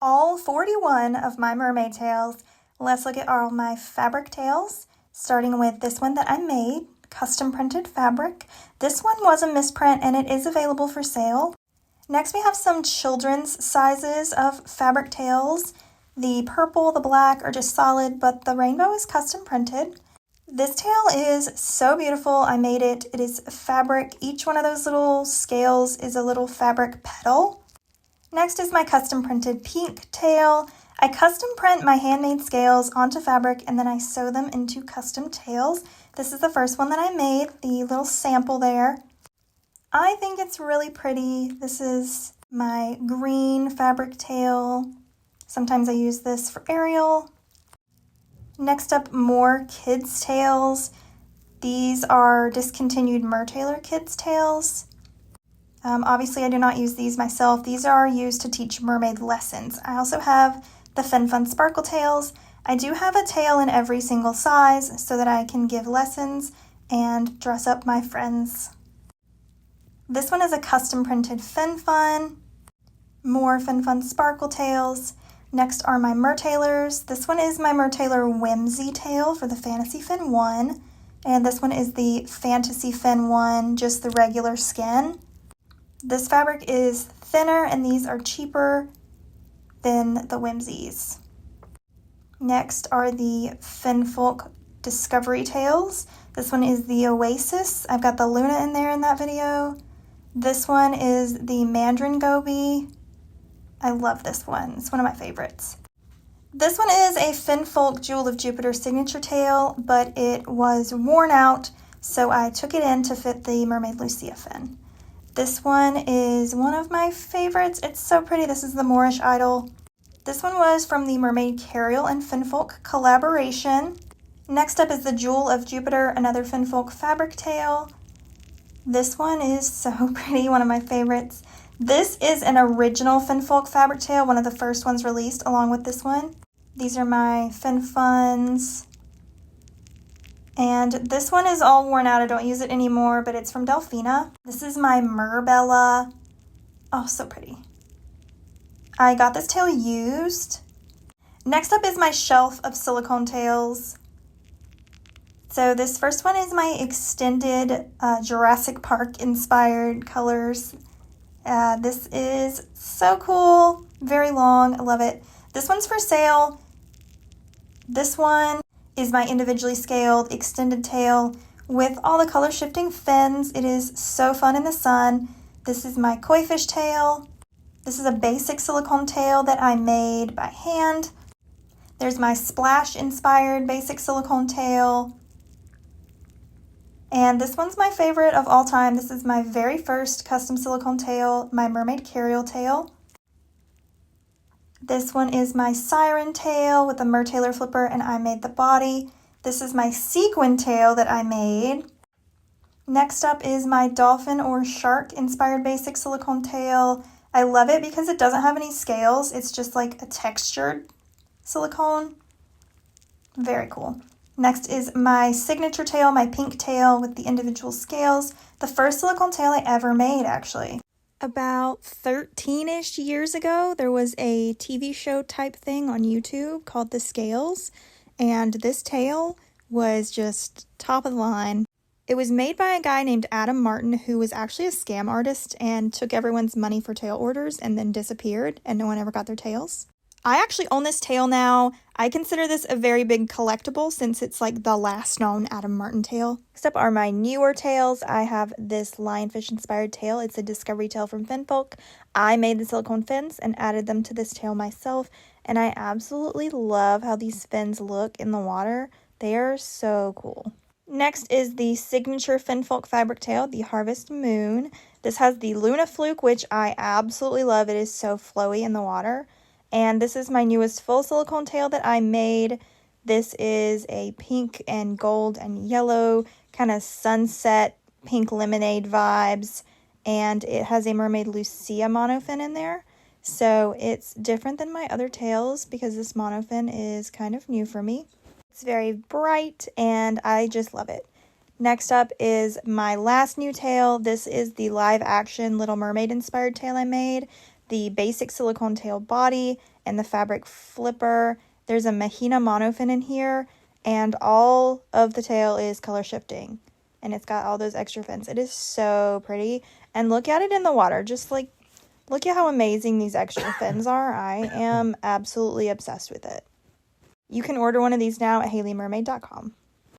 all 41 of my mermaid tails. Let's look at all my fabric tails, starting with this one that I made, custom printed fabric. This one was a misprint and it is available for sale. Next we have some children's sizes of fabric tails. The purple, the black are just solid, but the rainbow is custom printed. This tail is so beautiful. I made it. It is fabric. Each one of those little scales is a little fabric petal. Next is my custom printed pink tail. I custom print my handmade scales onto fabric and then I sew them into custom tails. This is the first one that I made, the little sample there. I think it's really pretty. This is my green fabric tail. Sometimes I use this for Ariel. Next up, more kids' tails. These are discontinued Mertailor kids' tails. Obviously, I do not use these myself. These are used to teach mermaid lessons. I also have the Finfun sparkle tails. I do have a tail in every single size so that I can give lessons and dress up my friends. This one is a custom printed Finfun. More Finfun sparkle tails. Next are my Mertailors. This one is my Mertailor Whimsy tail for the Fantasy Fin 1. And this one is the Fantasy Fin 1, just the regular skin. This fabric is thinner and these are cheaper than the Whimsies. Next are the Finfolk Discovery tails. This one is the Oasis. I've got the Luna in there in that video. This one is the Mandarin Goby. I love this one. It's one of my favorites. This one is a Finfolk Jewel of Jupiter signature tail, but it was worn out, so I took it in to fit the Mermaid Lucia fin. This one is one of my favorites. It's so pretty. This is the Moorish Idol. This one was from the Mermaid Kariel and Finfolk collaboration. Next up is the Jewel of Jupiter, another Finfolk fabric tail. This one is so pretty, one of my favorites. This is an original Finfolk fabric tail, one of the first ones released along with this one. These are my Finfuns. And this one is all worn out. I don't use it anymore, but it's from Delfina. This is my Merbella. Oh, so pretty. I got this tail used. Next up is my shelf of silicone tails. So this first one is my extended Jurassic Park inspired colors. This is so cool, very long, I love it. This one's for sale. This one is my individually scaled extended tail with all the color shifting fins. It is so fun in the sun. This is my koi fish tail. This is a basic silicone tail that I made by hand. There's my splash inspired basic silicone tail. And this one's my favorite of all time. This is my very first custom silicone tail, my Mermaid Kariel tail. This one is my siren tail with a Mertailor flipper and I made the body. This is my sequin tail that I made. Next up is my dolphin or shark inspired basic silicone tail. I love it because it doesn't have any scales. It's just like a textured silicone. Very cool. Next is my signature tail, my pink tail with the individual scales. The first silicone tail I ever made, actually. About 13-ish years ago, there was a TV show type thing on YouTube called The Scales, and this tail was just top of the line. It was made by a guy named Adam Martin, who was actually a scam artist and took everyone's money for tail orders and then disappeared, and no one ever got their tails. I actually own this tail now. I consider this a very big collectible since it's like the last known Adam Martin tail. Next up are my newer tails. I have this Lionfish inspired tail. It's a discovery tail from Finfolk. I made the silicone fins and added them to this tail myself, and I absolutely love how these fins look in the water. They are so cool. Next is the signature Finfolk fabric tail, the Harvest Moon. This has the Luna Fluke, which I absolutely love. It is so flowy in the water. And this is my newest full silicone tail that I made. This is a pink and gold and yellow kind of sunset pink lemonade vibes. And it has a Mermaid Lucia monofin in there. So it's different than my other tails because this monofin is kind of new for me. It's very bright and I just love it. Next up is my last new tail. This is the live action Little Mermaid inspired tail I made. The basic silicone tail body, and the fabric flipper. There's a Mahina monofin in here, and all of the tail is color shifting. And it's got all those extra fins. It is so pretty. And look at it in the water. Just like, look at how amazing these extra fins are. I am absolutely obsessed with it. You can order one of these now at haleymermaid.com.